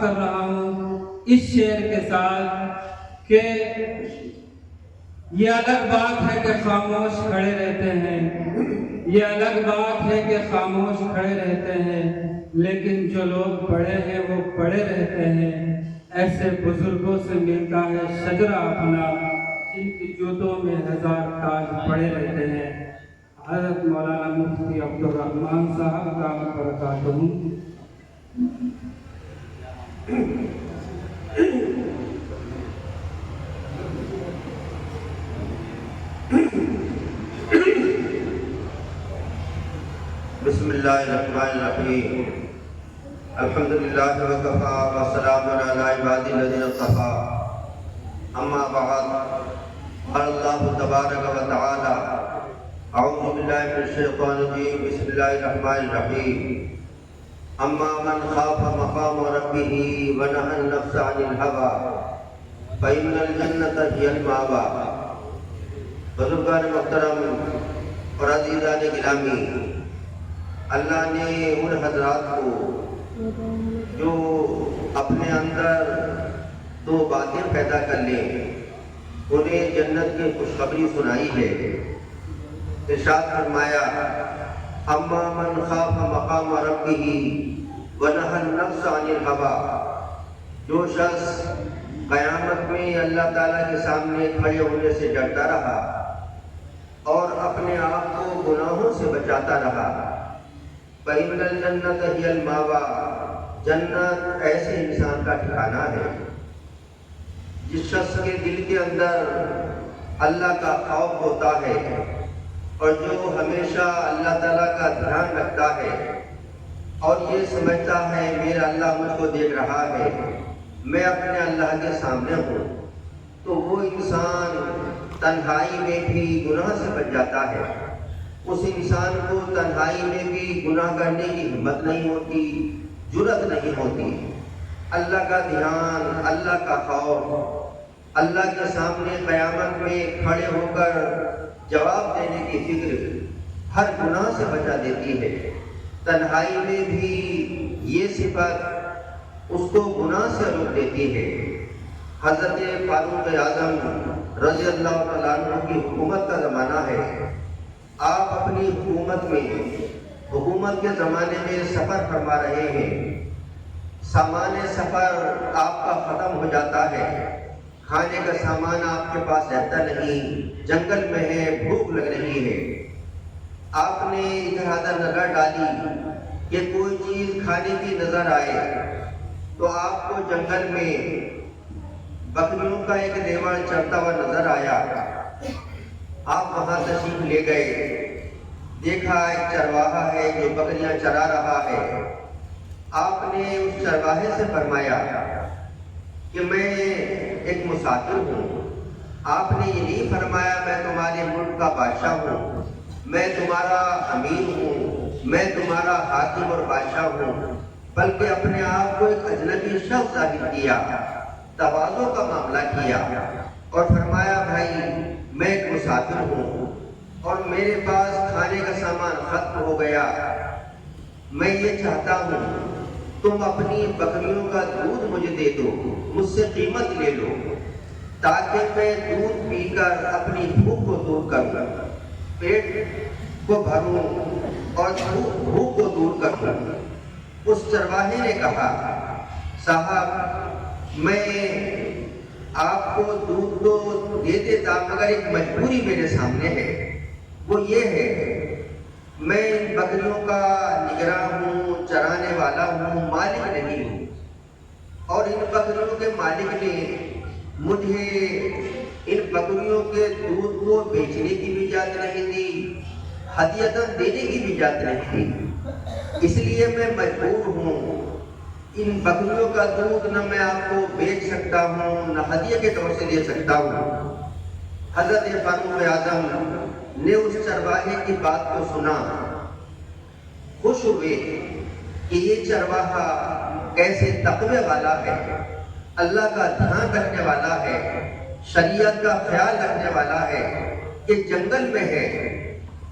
کر رہا ہوں اس شعر کے ساتھ کہ یہ الگ بات ہے کہ خاموش کھڑے رہتے ہیں، یہ الگ بات ہے کہ خاموش کھڑے رہتے ہیں، لیکن جو لوگ پڑھے ہیں وہ پڑھے رہتے ہیں۔ ایسے بزرگوں سے ملتا ہے شجرہ اپنا، جن کی جوتوں میں ہزار تاج پڑے رہتے ہیں۔ حضرت مولانا مفتی عبدالرحمن صاحب کا برکاتہ۔ بسم اللہ الرحمن الرحیم۔ الحمدللہ وکفی وسلام علی عبادہ الذین اصطفی، اما بعد، قال اللہ تبارک و تعالی اعوذ باللہ من الشیطان الرجیم، بسم اللہ الرحمن الرحیم۔ اما من خاف مقام ربہ ونہى النفس عن الہوی فإن الجنۃ ہی المأوی۔ بزرگان محترم اور عزیزان گرامی، اللہ نے ان حضرات کو جو اپنے اندر دو باتیں پیدا کر لیں انہیں جنت کی خوشخبری سنائی ہے۔ ارشاد فرمایا اما من خاف مقام ربہ ونہى النفس عن الہوی، جو شخص قیامت میں اللہ تعالیٰ کے سامنے کھڑے ہونے سے ڈرتا رہا اور اپنے آپ کو گناہوں سے بچاتا رہا، فإن الجنۃ ہی المأوی، جنت ایسے انسان کا ٹھکانہ ہے جس شخص کے دل کے اندر اللہ کا خوف ہوتا ہے اور جو ہمیشہ اللہ تعالیٰ کا دھیان رکھتا ہے اور یہ سمجھتا ہے میرا اللہ مجھ کو دیکھ رہا ہے، میں اپنے اللہ کے سامنے ہوں، تو وہ انسان تنہائی میں بھی گناہ سے بچ جاتا ہے۔ اس انسان کو تنہائی میں بھی گناہ کرنے کی ہمت نہیں ہوتی، جرأت نہیں ہوتی۔ اللہ کا دھیان، اللہ کا خوف، اللہ کے سامنے قیامت میں کھڑے ہو کر جواب دینے کی فکر ہر گناہ سے بچا دیتی ہے۔ تنہائی میں بھی یہ صفت اس کو گناہ سے روک دیتی ہے۔ حضرت فاروق اعظم رضی اللہ تعالیٰ عنہ کی حکومت کا زمانہ ہے۔ آپ اپنی حکومت کے زمانے میں سفر فرما رہے ہیں، سامان سفر آپ کا ختم ہو جاتا ہے، کھانے کا سامان آپ کے پاس رہتا نہیں، جنگل میں ہے، بھوک لگ رہی ہے۔ آپ نے ادھر ادھر نظر ڈالی کہ کوئی چیز کھانے کی نظر آئے تو آپ کو جنگل میں بکریوں کا ایک ریوڑ چرتا ہوا نظر آیا۔ آپ وہاں تشریف لے گئے، دیکھا ایک چرواہا ہے جو بکریاں چرا رہا ہے۔ آپ نے اس چرواہے سے فرمایا کہ میں ایک مسافر ہوں۔ آپ نے یہ نہیں فرمایا میں تمہارے ملک کا بادشاہ ہوں، میں تمہارا امیر ہوں، میں تمہارا حاکم اور بادشاہ ہوں، بلکہ اپنے آپ کو ایک اجنبی شخص ظاہر کیا، تواضع کا معاملہ کیا اور فرمایا بھائی میں ایک مسافر ہوں اور میرے پاس کھانے کا سامان ختم ہو گیا، میں یہ چاہتا ہوں تم اپنی بکریوں کا دودھ مجھے دے دو، مجھ سے قیمت لے لو تاکہ میں دودھ پی کر اپنی بھوک کو دور کروں، پیٹ کو بھروں اور بھوک کو دور کروں۔ اس چرواہے نے کہا صاحب میں آپ کو دودھ تو دے دیتا مگر ایک مجبوری میرے سامنے ہے، وہ یہ ہے میں ان بکریوں کا نگراں ہوں، چرانے والا ہوں، مالک نہیں ہوں، اور ان بکریوں کے مالک نے مجھے ان بکریوں کے دودھ کو بیچنے کی بھی اجازت نہیں دی، ہدیۃً دینے کی بھی اجازت نہیں دی، اس لیے میں مجبور ہوں ان بکریوں کا دودھ نہ میں آپ کو بیچ سکتا ہوں نہ ہدیہ کے طور سے دے سکتا ہوں۔ حضرت فاروق اعظم نے اس چرواہے کی بات کو سنا، خوش ہوئے کہ یہ چرواہا کیسے تقوی والا ہے، اللہ کا دھیان رکھنے والا ہے، شریعت کا خیال رکھنے والا ہے، کہ جنگل میں ہے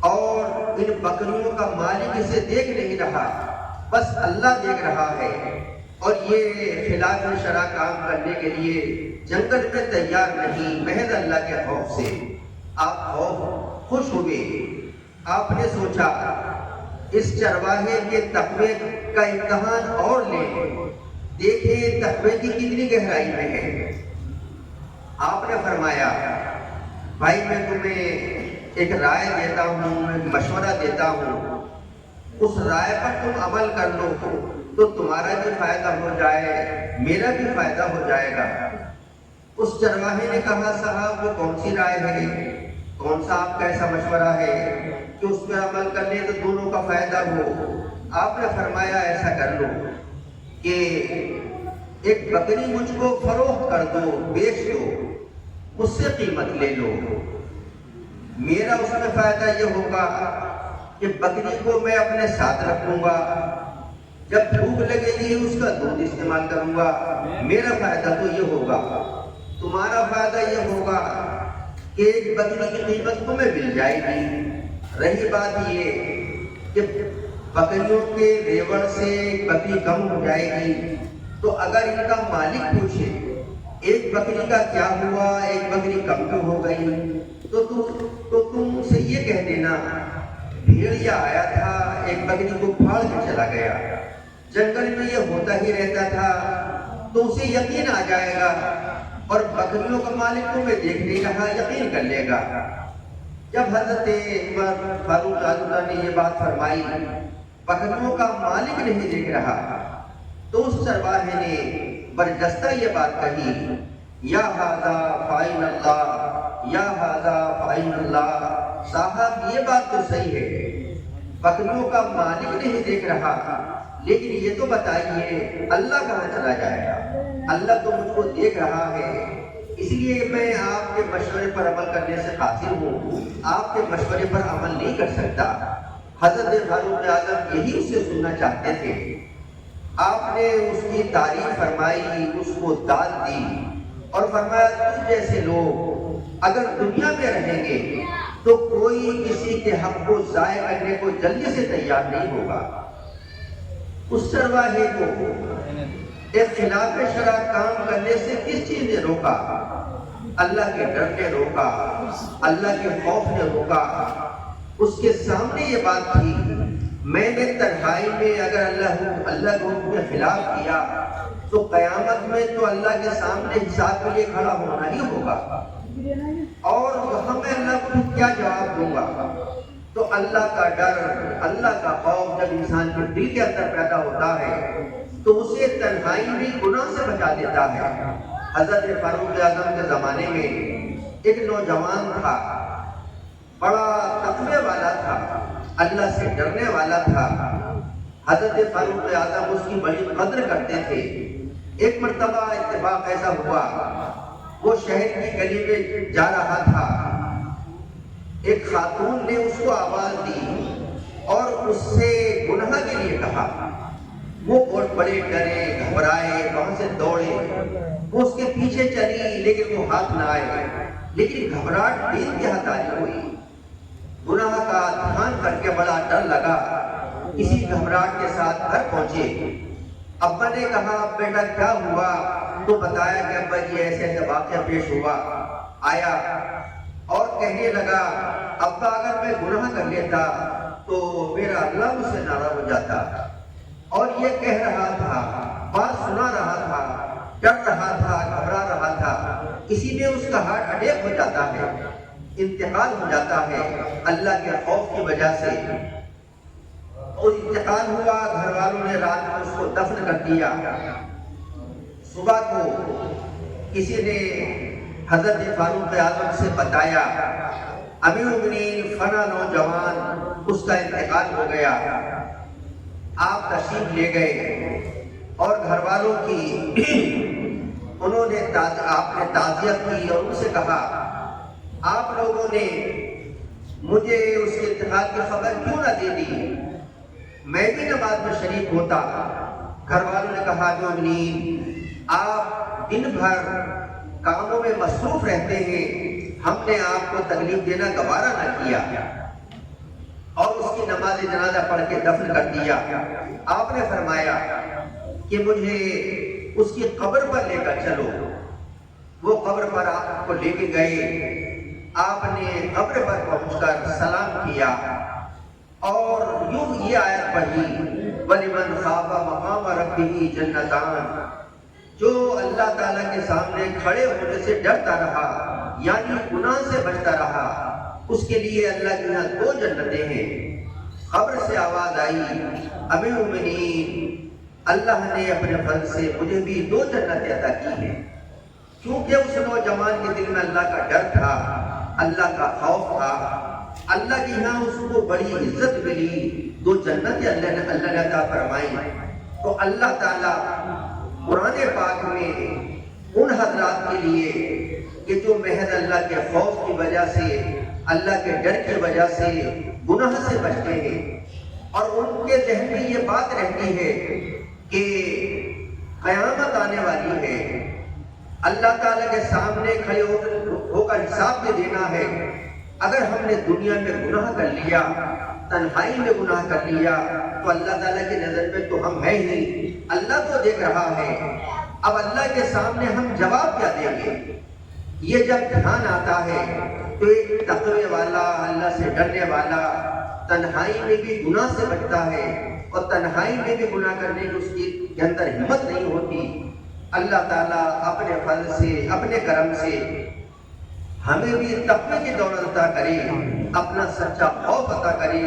اور ان بکریوں کا مالک اسے دیکھ نہیں رہا، بس اللہ دیکھ رہا ہے اور یہ خلاف شرع کام کرنے کے لیے جنگل میں تیار نہیں، محض اللہ کے خوف سے آپ خوش ہوئے۔ آپ نے سوچا اس چرواہے کے تقوی کا امتحان اور لیں، دیکھیں تقوی کی کتنی گہرائی میں ہے۔ آپ نے فرمایا بھائی میں تمہیں ایک رائے دیتا ہوں، ایک مشورہ دیتا ہوں، اس رائے پر تم عمل کر لو تو تمہارا بھی فائدہ ہو جائے، میرا بھی فائدہ ہو جائے گا۔ اس چرواہے نے کہا صاحب وہ کون سی رائے ہے، کون سا آپ کا ایسا مشورہ ہے کہ اس پہ عمل کر لیں تو دونوں کا فائدہ ہو؟ آپ نے فرمایا ایسا کر لو کہ ایک بکری مجھ کو فروخت کر دو، بیچ دو، اس سے قیمت لے لو، میرا اس میں فائدہ یہ ہوگا کہ بکری کو میں اپنے ساتھ رکھوں گا، جب بھوک لگے گی اس کا دودھ استعمال کروں گا، میرا فائدہ تو یہ ہوگا، تمہارا فائدہ یہ ہوگا کہ ایک بکری کی قیمت تمہیں مل جائے گی۔ رہی بات یہ کہ بکریوں کے ریوڑ سے ایک بکری کم ہو جائے گی تو اگر ان کا مالک پوچھے ایک بکری کا کیا ہوا، ایک بکری کم کیوں ہو گئی، تو تم سے یہ کہہ دینا بھیڑیا آیا تھا ایک بکری کو پھاڑ کے چلا گیا، جنگل میں یہ ہوتا ہی رہتا تھا، تو اسے یقین آ جائے گا اور بکریوں کا مالک تمہیں دیکھ نہیں رہا، یقین کر لے گا۔ جب حضرت عمر فاروق رضی اللہ نے یہ بات فرمائی بکریوں کا مالک نہیں دیکھ رہا، تو اس چرواہے نے برجستہ یہ بات کہی یا ھذا فعین اللہ، یا ھذا فعین اللہ، صاحب یہ بات تو صحیح ہے، بکریوں کا مالک نہیں دیکھ رہا، لیکن یہ تو بتائیے اللہ کہاں چلا جائے گا؟ اللہ تو مجھ کو دیکھ رہا ہے، اس لیے میں آپ کے مشورے پر عمل کرنے سے قاصر ہوں، آپ کے مشورے پر عمل نہیں کر سکتا۔ حضرت فاروق اعظم یہی اس سے سننا چاہتے تھے۔ آپ نے اس کی تعریف فرمائی، اس کو داد دی اور فرمایا تم جیسے لوگ اگر دنیا میں رہیں گے تو کوئی کسی کے حق کو ضائع کرنے کو جلدی سے تیار نہیں ہوگا۔ اس چرواہے کو ایک خلاف شرع کام کرنے سے کس چیز نے روکا؟ اللہ کے ڈر نے روکا، اللہ کے خوف نے روکا۔ اس کے سامنے یہ بات تھی میں نے تنہائی میں اگر اللہ کے حکم کے خلاف کیا تو قیامت میں تو اللہ کے سامنے حساب کے لیے کھڑا ہونا ہی ہوگا، اور وہاں میں اللہ کو کیا جواب دوں گا؟ تو اللہ کا ڈر، اللہ کا خوف جب انسان کے دل کے اندر پیدا ہوتا ہے تو اسے تنہائی بھی گناہ سے بچا دیتا ہے۔ حضرت فاروق اعظم کے زمانے میں ایک نوجوان تھا، بڑا تقوی والا تھا، اللہ سے ڈرنے والا تھا۔ حضرت فاروق اعظم اس کی بڑی قدر کرتے تھے۔ ایک مرتبہ اتفاق ایسا ہوا، وہ شہر کی گلی میں جا رہا تھا، ایک خاتون نے اس کو آواز دی اور اس سے گناہ کے لیے کہا۔ وہ بہت بڑے ڈرے، گھبرائے، وہاں سے دوڑے، وہ اس کے پیچھے چلی لیکن وہ ہاتھ نہ آئے، لیکن گھبراہٹ دل کی ہتھیلی ہوئی، گناہ کا دھیان کر کے بڑا ڈر لگا۔ اسی گھبراہٹ کے ساتھ گھر پہنچے، ابا نے کہا بیٹا کیا ہوا؟ تو بتایا کہ ابا جی ایسے ایسے واقعہ پیش ہوا۔ آیا اور کہنے لگا ابا اگر میں گناہ کر لیتا تو میرا اللہ مجھ سے ناراض ہو جاتا، اور یہ کہہ رہا تھا، بات سنا رہا تھا، ڈر رہا تھا، گھبرا رہا تھا، اسی میں اس کا ہارٹ اٹیک ہو جاتا ہے، انتقال ہو جاتا ہے اللہ کے خوف کی وجہ سے۔ اور انتقال ہوا، گھر والوں نے رات میں اس کو دفن کر دیا۔ صبح کو کسی نے حضرت فاروق اعظم سے بتایا امیر المومنین فنا نوجوان اس کا انتقال ہو گیا۔ آپ تشریف لے گئے اور گھر والوں کی انہوں نے آپ نے تعزیت کی اور ان سے کہا آپ لوگوں نے مجھے اس کے انتقال کی خبر کیوں نہ دے دی، میں بھی نماز میں شریک ہوتا۔ گھر والوں نے کہا مومنین آپ دن بھر کاموں میں مصروف رہتے ہیں، ہم نے آپ کو تکلیف دینا گوارا نہ کیا، اور اس کی نماز جنازہ پڑھ کے دفن کر دیا۔ آپ نے فرمایا کہ مجھے اس کی قبر پر لے کر چلو۔ وہ قبر پر آپ کو لے کے گئے، آپ نے قبر پر پہنچ کر سلام کیا اور یوں یہ آیت پڑھی، وَلِمَنْ خَافَ مَقَامَ رَبِّهِ جَنَّتَانِ، جو اللہ تعالیٰ کے سامنے کھڑے ہونے سے ڈرتا رہا یعنی گناہ سے بچتا رہا، اس کے لیے اللہ کے یہاں 2 جنتیں ہیں۔ قبر سے آواز آئی، امیر المؤمنین، اللہ نے اپنے فضل سے مجھے بھی 2 جنتیں عطا کی ہیں۔ کیونکہ اس نوجوان کے دل میں اللہ کا ڈر تھا، اللہ کا خوف تھا، اللہ کے یہاں اس کو بڑی عزت ملی، 2 جنتیں اللہ نے عطا فرمائی۔ تو اللہ تعالیٰ قرآن پاک میں ان حضرات کے لیے کہ جو محض اللہ کے خوف کی وجہ سے، اللہ کے ڈر کی وجہ سے گناہ سے بچتے ہیں، اور ان کے ذہن میں یہ بات رہتی ہے کہ قیامت آنے والی ہے، اللہ تعالیٰ کے سامنے کھڑے ہو کر حساب بھی دینا ہے۔ اگر ہم نے دنیا میں گناہ کر لیا، تنہائی میں گناہ کر لیا، تو اللہ تعالیٰ کی نظر میں تو ہم ہیں ہی، اللہ تو دیکھ رہا ہے۔ اب اللہ کے سامنے ہم جواب کیا دیں گے؟ یہ جب دھیان آتا ہے تو ایک تقوی والا، اللہ سے ڈرنے والا تنہائی میں بھی گناہ سے بچتا ہے، اور تنہائی میں بھی گناہ کرنے کی اس کے اندر ہمت نہیں ہوتی۔ اللہ تعالیٰ اپنے فضل سے، اپنے کرم سے ہمیں بھی تقوی کی دولت عطا کرے، اپنا سچا خوف عطا کرے،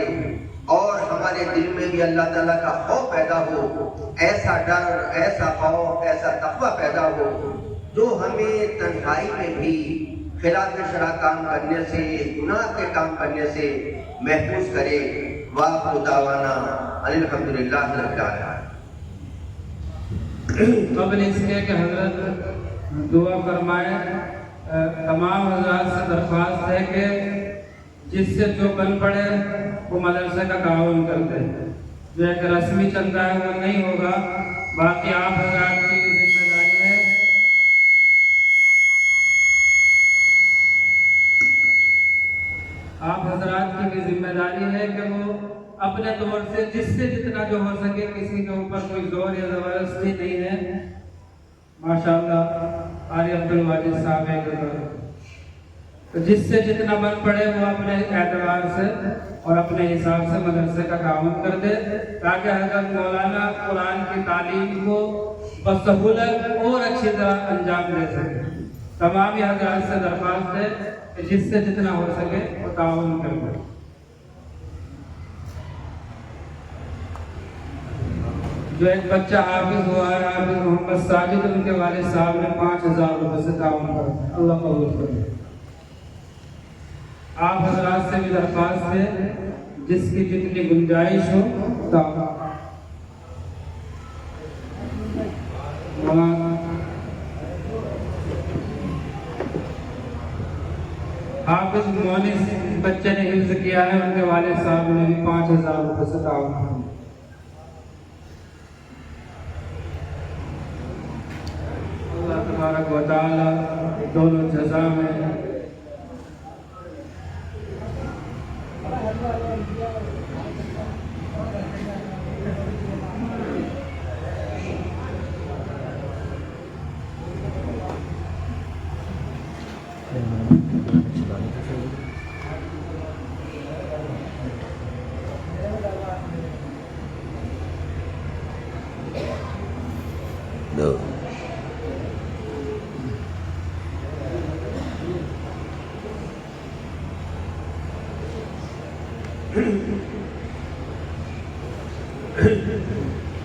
اور ہمارے دل میں بھی اللہ تعالیٰ کا خوف پیدا ہو، ایسا ڈر، ایسا خوف، ایسا تقوی پیدا ہو جو ہمیں تنہائی میں بھی خلاف شرع کام کرنے سے، گناہ کے کام کرنے سے محفوظ کرے۔ وآخر دعوانا ان الحمدللہ رب العالمین۔ قبل اس کے کہ حضرت دعا فرمائیں، تمام حضرات سے درخواست ہے کہ جس سے جو بن پڑے وہ مدرسے کا تعاون کرتے ہیں، جو ایک رسمی چندہ ہے وہ نہیں ہوگا، باقی آپ حضرات کی ذمہ داری ہے۔ آپ حضرات کی بھی ذمہ داری ہے کہ وہ اپنے طور سے جس سے جتنا جو ہو سکے، کسی کے اوپر کوئی زور یا زبردستی نہیں ہے۔ ماشاءاللہ قاری عبدالواجد صاحب ہے، تو جس سے جتنا بن پڑے وہ اپنے اعتبار سے اور اپنے حساب سے مدرسے کا تعاون کر دے، تاکہ حضرت مولانا قرآن کی تعلیم کو بسہولت اور اچھی طرح انجام دے سکے۔ تمام حضرات سے درخواست ہے کہ جس سے جتنا ہو سکے وہ تعاون کر دے۔ جو ایک بچہ حافظ ہوا ہے، حافظ محمد ساجد، ان کے والد صاحب نے 5000 روپے سے تعاون کیا، اللہ قبول کرے۔ آپ حضرات سے بھی درخواست ہے جس کی جتنی گنجائش ہو تعاون۔ حافظ مونس بچے نے حفظ کیا ہے، ان کے والد صاحب نے بھی 5000 روپے سے تعاون کیا۔ اللہ تبارک و تعالی دونوں جزا میں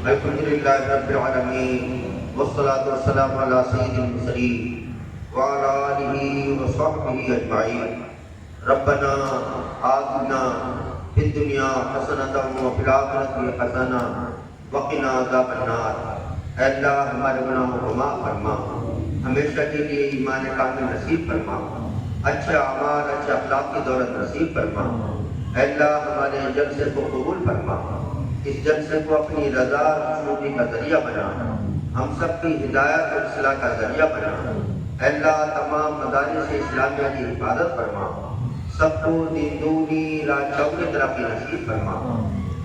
الحمدللہ رب العالمین، والصلاة والسلام علی سید المرسلین وعلی آلہ وصحبہ اجمعین۔ ربنا آتنا فی الدنیا حسنۃ وفی الآخرۃ حسنہ وقنا عذاب النار۔ اے اللہ ہمارے گناہوں کو معاف فرما، ہمیشہ کے لیے ایمان کامل نصیب فرما، اچھے اعمال، اچھے اخلاق کی دولت نصیب فرما۔ اے اللہ ہمارے جلسے کو قبول فرما، اس جلسے کو اپنی رضا اور خوشنودی کا ذریعہ بنا، ہم سب کی ہدایت اور اصلاح کا ذریعہ بنا۔ اے اللہ تمام مدارس اسلامیہ کی حفاظت فرما، سب کو دین دونی راہ چوکی ترقی نصیب فرما۔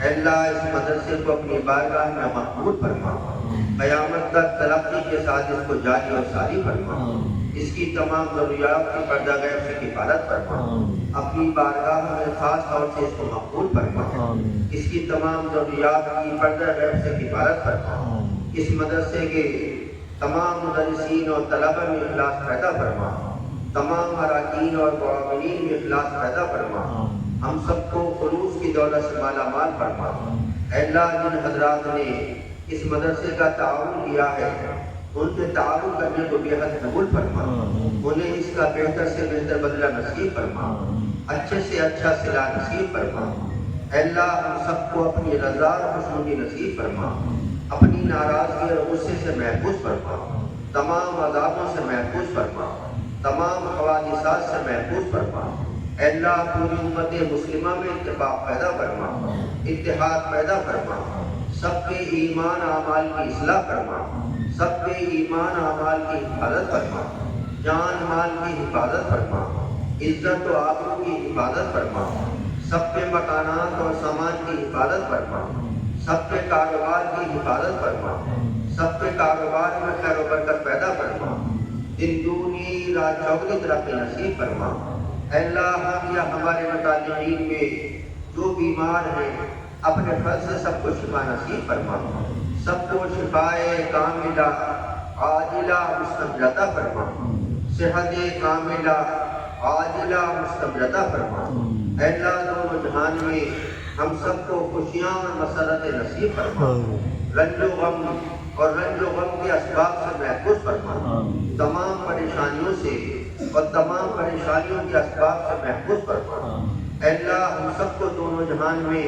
اے اللہ اس مدرسے کو اپنی بارگاہ میں محفوظ فرما۔ قیامت تک ترقی کے ساتھ اس کو جاری اور ساری فرما، اس کی تمام ضروریات کی پردہ غیب سے کفالت فرما، اپنی بارگاہ میں خاص طور سے اس کو مقبول فرما، اس کی تمام ضروریات کی پردہ غیب سے کفالت فرما، اس مدرسے کے تمام مدرسین اور طلبہ میں اخلاص پیدا فرما، تمام اراکین اور معاونین میں اخلاص پیدا فرما، ہم سب کو خلوص کی دولت سے مالا مال فرما۔ اے اللہ، جن حضرات نے اس مدرسے کا تعاون کیا ہے ان کے تعاون کرنے کو بے حد قبول فرما، انہیں اس کا بہتر سے بہتر بدلہ نصیب فرما، اچھے سے اچھا صلہ نصیب فرما۔ اے اللہ، ہم سب کو اپنی رضا اور خوشنودی نصیب فرما، اپنی ناراضگی اور غصے سے محفوظ فرما، تمام عذابوں سے محفوظ فرما، تمام حوادثات سے محفوظ فرما۔ اے اللہ، پوری امت مسلمہ میں اتفاق پیدا فرما، اتحاد پیدا فرما، سب کے ایمان اعمال کی اصلاح فرما، سب کے ایمان اعمال کی حفاظت فرما، جان مال کی حفاظت فرما، عزت و آبرو کی حفاظت فرما، سب کے مکانات اور سامان کی حفاظت فرما، سب کے کاروبار کی حفاظت فرما، سب کے کاروبار میں خیر و برکت پیدا فرما، دن دونی رات چوگنی ترقی نصیب فرما۔ اے اللہ، ہم یا ہمارے متعلقین میں جو بیمار ہیں اپنے فضل سے سب کو شفا نصیب فرما، سب کو شفائے کاملہ عاجلہ مستمرہ فرما، صحت کاملہ عاجلہ مستمرہ فرما۔ اے اللہ، دونوں جہان میں ہم سب کو خوشیاں اور مسرت نصیب فرما، رنج و غم کے اسباب سے محفوظ فرما، تمام پریشانیوں سے اور تمام پریشانیوں کے اسباب سے محفوظ فرما۔ اے اللہ، ہم سب کو دونوں جہان میں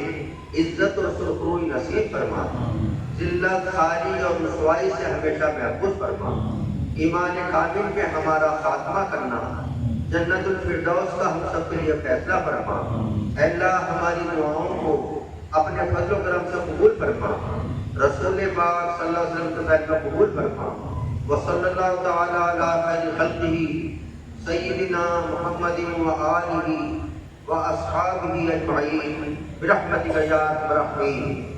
عزت و سرخروئی نصیب فرما، ذلت خاری اور رسوائی سے ہمیشہ محفوظ فرما، ایمان کامل پہ ہمارا خاتمہ کرنا، جنت الفردوس کا ہم سب کے لیے فیصلہ فرما۔ اے اللہ، ہماری دعاؤں کو اپنے فضل و کرم سے قبول فرما، رسول پاک صلی اللہ علیہ وسلم کے طریقہ قبول فرما، وصلی اللہ تعالی علی خیر خلقہ سیدنا محمد وآلہ واصحابہ اجمعین برحمتک یا ارحم الراحمین۔